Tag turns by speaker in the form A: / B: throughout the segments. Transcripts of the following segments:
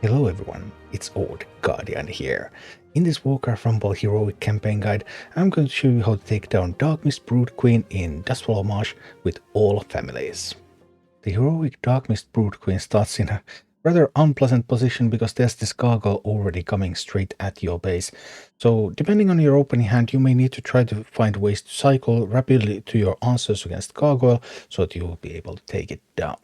A: Hello everyone, it's Old Guardian here. In this Warcraft Rumble HEROIC campaign guide, I'm going to show you how to take down Darkmist Broodqueen in Dustwallow Marsh with all families. The heroic Darkmist Broodqueen starts in a rather unpleasant position because there's this gargoyle already coming straight at your base. So depending on your opening hand, you may need to try to find ways to cycle rapidly to your answers against gargoyle so that you will be able to take it down.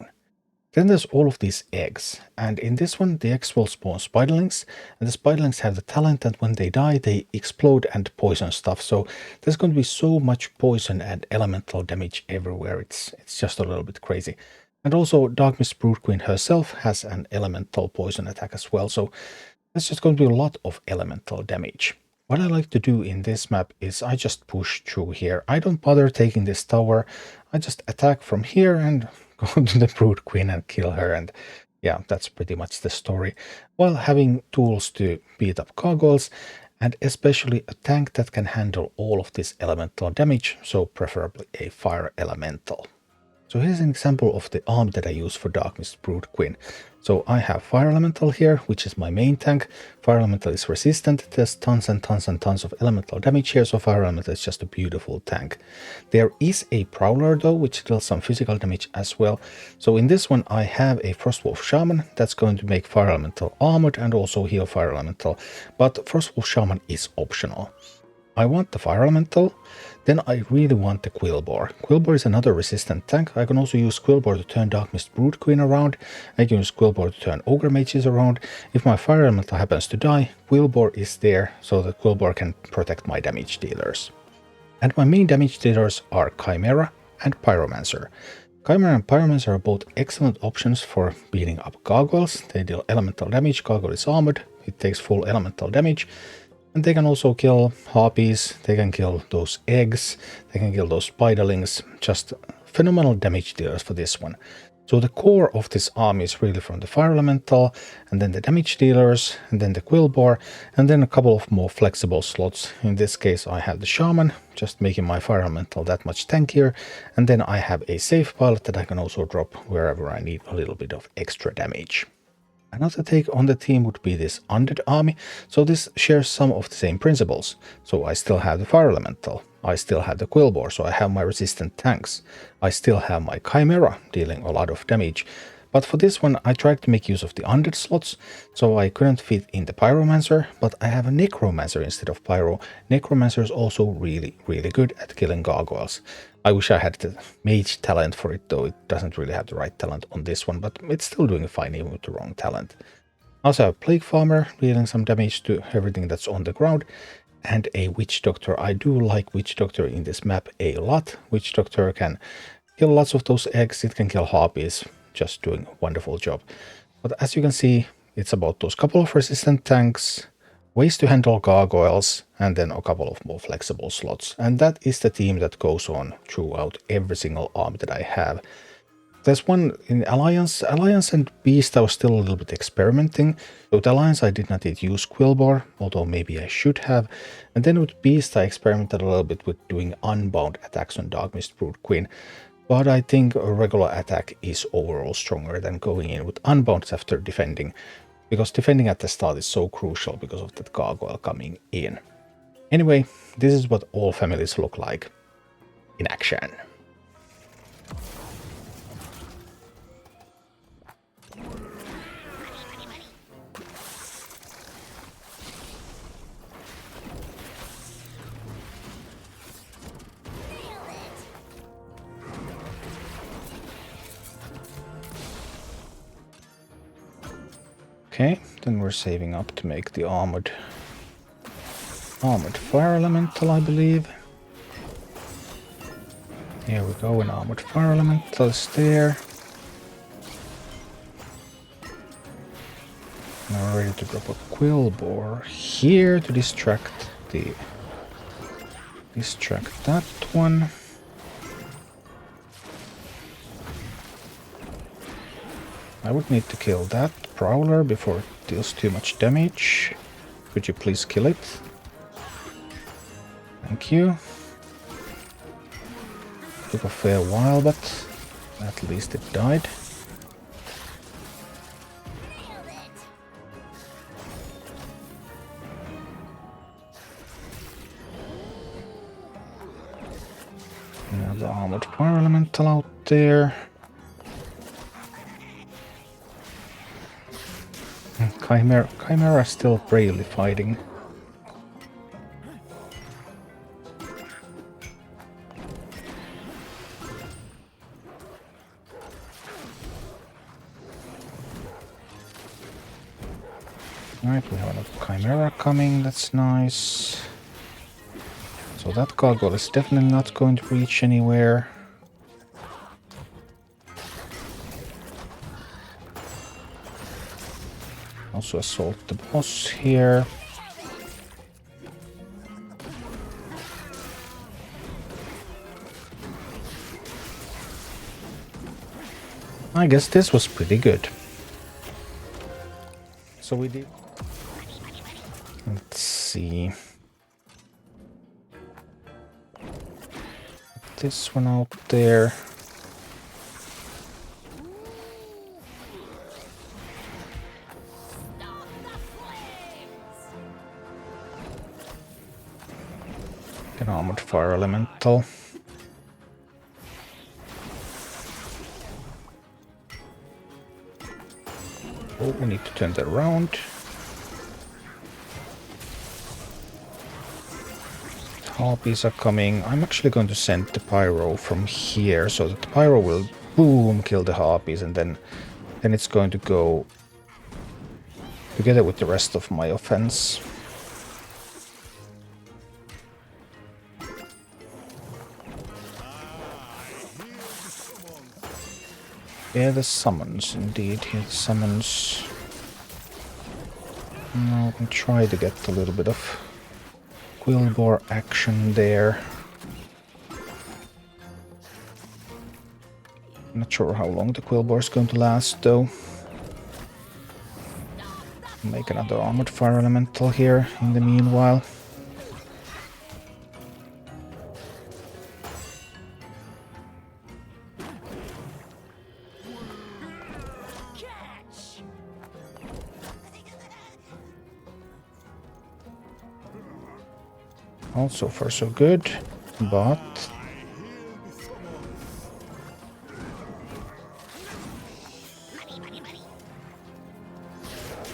A: Then there's all of these eggs, and in this one the eggs will spawn spiderlings, and the spiderlings have the talent that when they die they explode and poison stuff, so there's going to be so much poison and elemental damage everywhere, it's just a little bit crazy. And also Darkmist Broodqueen herself has an elemental poison attack as well, so there's just going to be a lot of elemental damage. What I like to do in this map is I just push through here. I don't bother taking this tower, I just attack from here and go to the Broodqueen and kill her, and yeah, that's pretty much the story, while having tools to beat up gargoyles, and especially a tank that can handle all of this elemental damage, so preferably a fire elemental. So here's an example of the arm that I use for Darkmist Broodqueen. So I have Fire Elemental here, which is my main tank. Fire Elemental is resistant, there's tons and tons and tons of elemental damage here, so Fire Elemental is just a beautiful tank. There is a Prowler though, which deals some physical damage as well. So in this one I have a Frostwolf Shaman that's going to make Fire Elemental armored and also heal Fire Elemental, but Frostwolf Shaman is optional. I want the Fire Elemental, then I really want the Quillboar. Quillboar is another resistant tank. I can also use Quillboar to turn Darkmist Broodqueen around. I can use Quillboar to turn Ogre Mages around. If my Fire Elemental happens to die, Quillboar is there so that Quillboar can protect my damage dealers. And my main damage dealers are Chimera and Pyromancer. Chimera and Pyromancer are both excellent options for beating up gargoyles. They deal elemental damage, gargoyle is armored, it takes full elemental damage. And they can also kill harpies, they can kill those eggs, they can kill those spiderlings, just phenomenal damage dealers for this one. So the core of this army is really from the Fire Elemental, and then the damage dealers, and then the Quillboar, and then a couple of more flexible slots. In this case I have the Shaman, just making my Fire Elemental that much tankier, and then I have a safe pilot that I can also drop wherever I need a little bit of extra damage. Another take on the team would be this Undead army, so this shares some of the same principles. So I still have the Fire Elemental, I still have the Quillboar, so I have my resistant tanks, I still have my Chimera dealing a lot of damage. But for this one I tried to make use of the Undead slots, so I couldn't fit in the Pyromancer, but I have a Necromancer instead of Pyro. Necromancer is also really good at killing gargoyles. I wish I had the mage talent for it, though it doesn't really have the right talent on this one, but it's still doing fine even with the wrong talent. I also have Plague Farmer, dealing some damage to everything that's on the ground, and a Witch Doctor. I do like Witch Doctor in this map a lot. Witch Doctor can kill lots of those eggs, it can kill harpies, just doing a wonderful job. But as you can see, it's about those couple of resistant tanks, ways to handle gargoyles, and then a couple of more flexible slots. And that is the team that goes on throughout every single army that I have. There's one in Alliance. Alliance and Beast I was still a little bit experimenting. So with Alliance I did not yet use Quillboar, although maybe I should have. And then with Beast I experimented a little bit with doing unbound attacks on Darkmist Broodqueen. But I think a regular attack is overall stronger than going in with unbounds after defending. Because defending at the start is so crucial because of that gargoyle coming in. Anyway, this is what all families look like in action. Okay, then we're saving up to make the armored Fire Elemental, I believe. Here we go, an armored Fire Elemental is there. Now we're ready to drop a Quillboar here to distract that one. I would need to kill that Prowler before it deals too much damage. Could you please kill it? Thank you. Took a fair while, but at least it died. Another armored fire elemental out there. Chimera still bravely fighting. Alright, we have another Chimera coming, that's nice. So that gargoyle is definitely not going to reach anywhere. Also assault the boss here. I guess this was pretty good. So we did... Let's see. This one out there. An armored fire elemental. Oh, we need to turn that around. Harpies are coming. I'm actually going to send the pyro from here so that the pyro will boom kill the harpies, and then it's going to go together with the rest of my offense. Yeah, the summons, indeed. Here, the summons. Now we can try to get a little bit of Quillbore action there. Not sure how long the Quillbore is going to last, though. Make another armored fire elemental here in the meanwhile. So far so good, but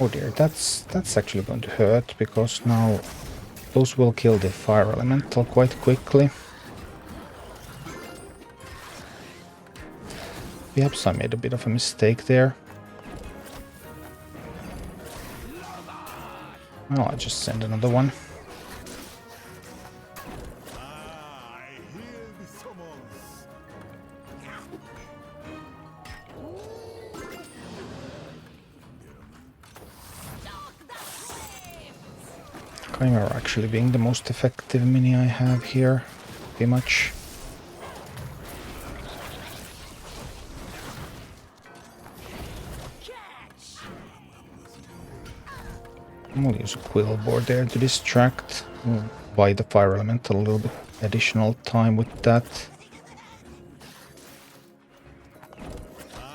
A: oh dear, that's actually going to hurt, because now those will kill the fire elemental quite quickly. Perhaps I made a bit of a mistake there. Well, I'll just send another one. Chimera actually being the most effective mini I have here, pretty much. I'm gonna use a Quillbore there to distract, buy the fire elemental a little bit additional time with that.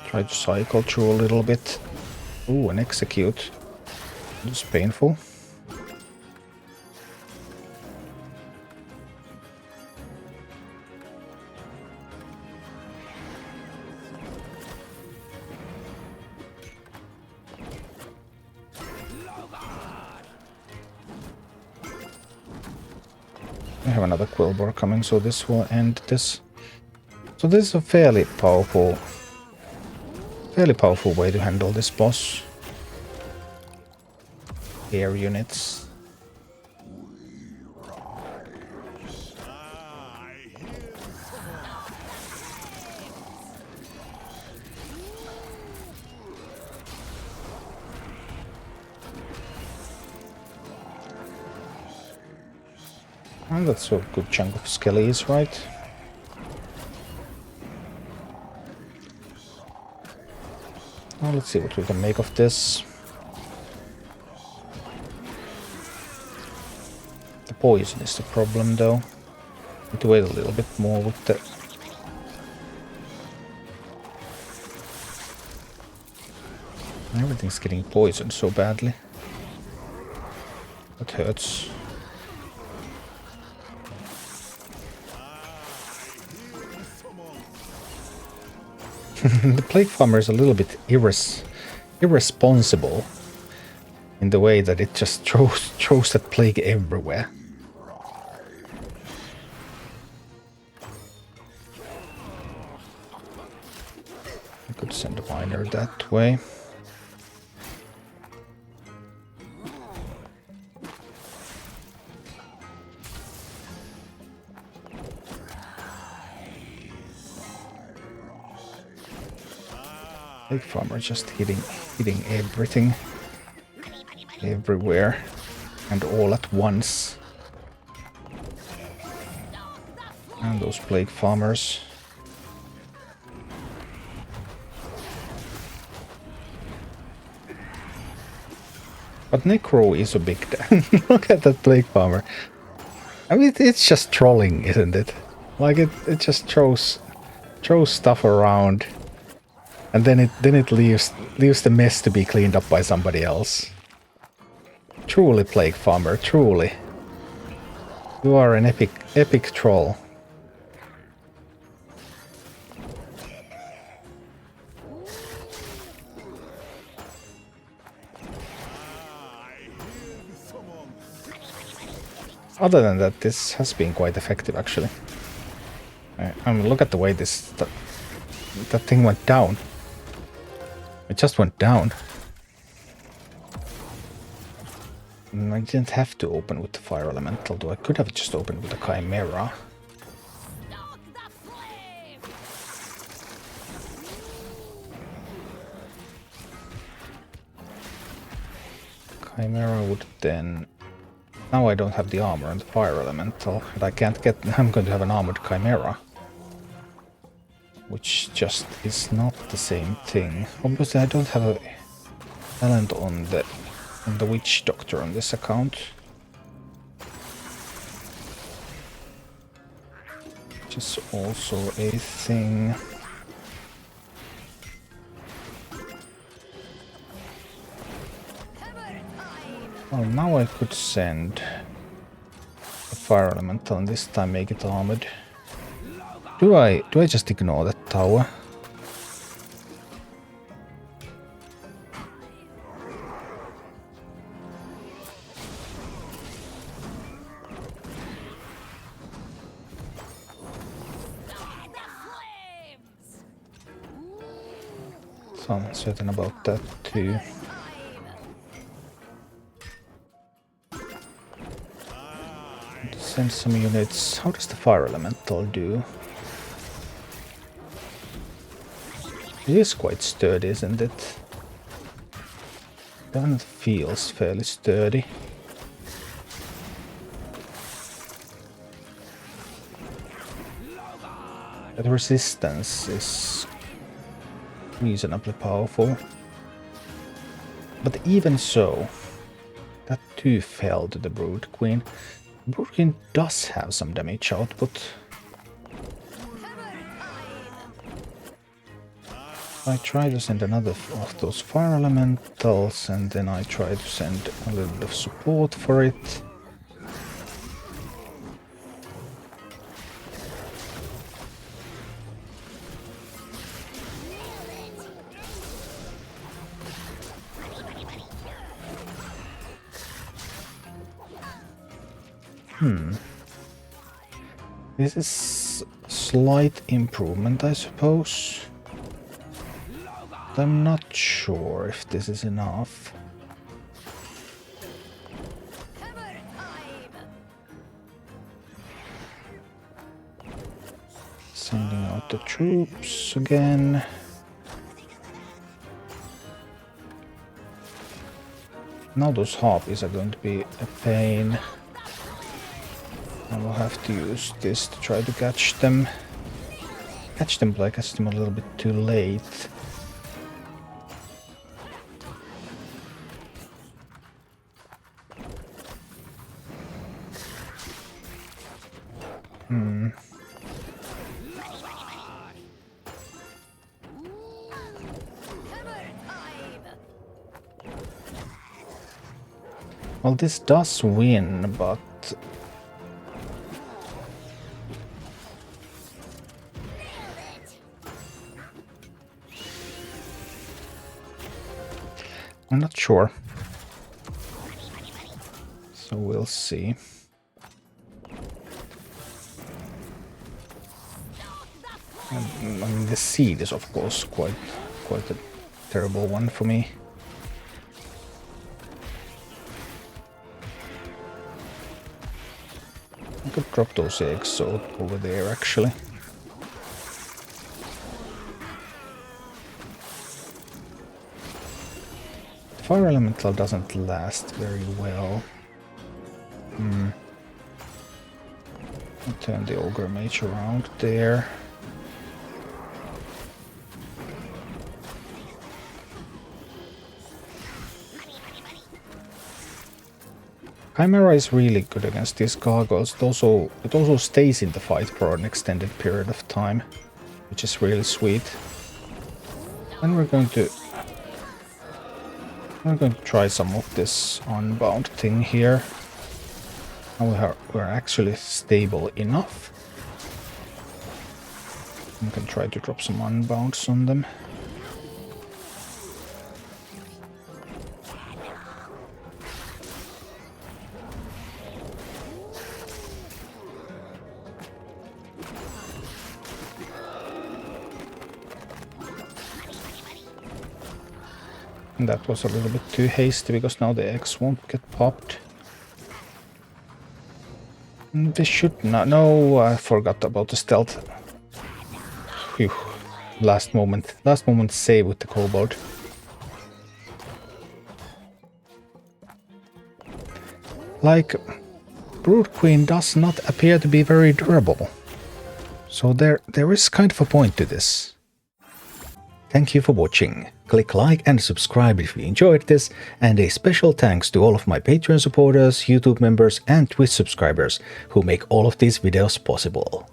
A: Try to cycle through a little bit. Ooh, an execute. It's painful. I have another Quillbore coming, so this will end this. So this is a fairly powerful way to handle this boss. Air units. And that's a good chunk of skellies, right? Well, let's see what we can make of this. The poison is the problem, though. Need to wait a little bit more with the... Everything's getting poisoned so badly. That hurts. The plague farmer is a little bit irresponsible in the way that it just throws that plague everywhere. I could send a miner that way. Plague farmer just hitting everything, everywhere, and all at once. And those plague farmers. But Necro is a big look at that plague farmer. I mean, it's just trolling, isn't it? Like it just throws stuff around. And then it leaves the mess to be cleaned up by somebody else. Truly, plague farmer, truly. You are an epic troll. Other than that, this has been quite effective, actually. I mean, look at the way that thing went down. It just went down. I didn't have to open with the fire elemental, though I could have just opened with the chimera. Chimera would then... Now I don't have the armor and the fire elemental, and I can't get... I'm going to have an armored chimera. Which just is not the same thing. Obviously I don't have a talent on the witch doctor on this account. Which is also a thing. Well, now I could send a fire elemental and this time make it armored. Do I just ignore that tower? So I'm certain about that too. Send some units. How does the fire elemental do? It is quite sturdy, isn't it? That feels fairly sturdy. The resistance is reasonably powerful. But even so, that too fell to the Broodqueen. Broodqueen does have some damage output. I try to send another of those fire elementals, and then I try to send a little bit of support for it. This is slight improvement, I suppose. I'm not sure if this is enough. Sending out the troops again. Now those harpies are going to be a pain. I will have to use this to try to catch them. Catch them, but I catch them a little bit too late. Well, this does win, but I'm not sure. So we'll see. And, I mean, the seed is of course quite a terrible one for me. I could drop those eggs so over there actually. The fire elemental doesn't last very well. I'll turn the ogre mage around there. Chimera is really good against these gargoyles. It also stays in the fight for an extended period of time, which is really sweet. And we're going to try some of this unbound thing here. Now we're actually stable enough. We can try to drop some unbounds on them. And that was a little bit too hasty because now the eggs won't get popped. This should not. No, I forgot about the stealth. Phew. Last moment save with the kobold. Like, Broodqueen does not appear to be very durable. So there is kind of a point to this. Thank you for watching. Click like and subscribe if you enjoyed this, and a special thanks to all of my Patreon supporters, YouTube members and Twitch subscribers who make all of these videos possible.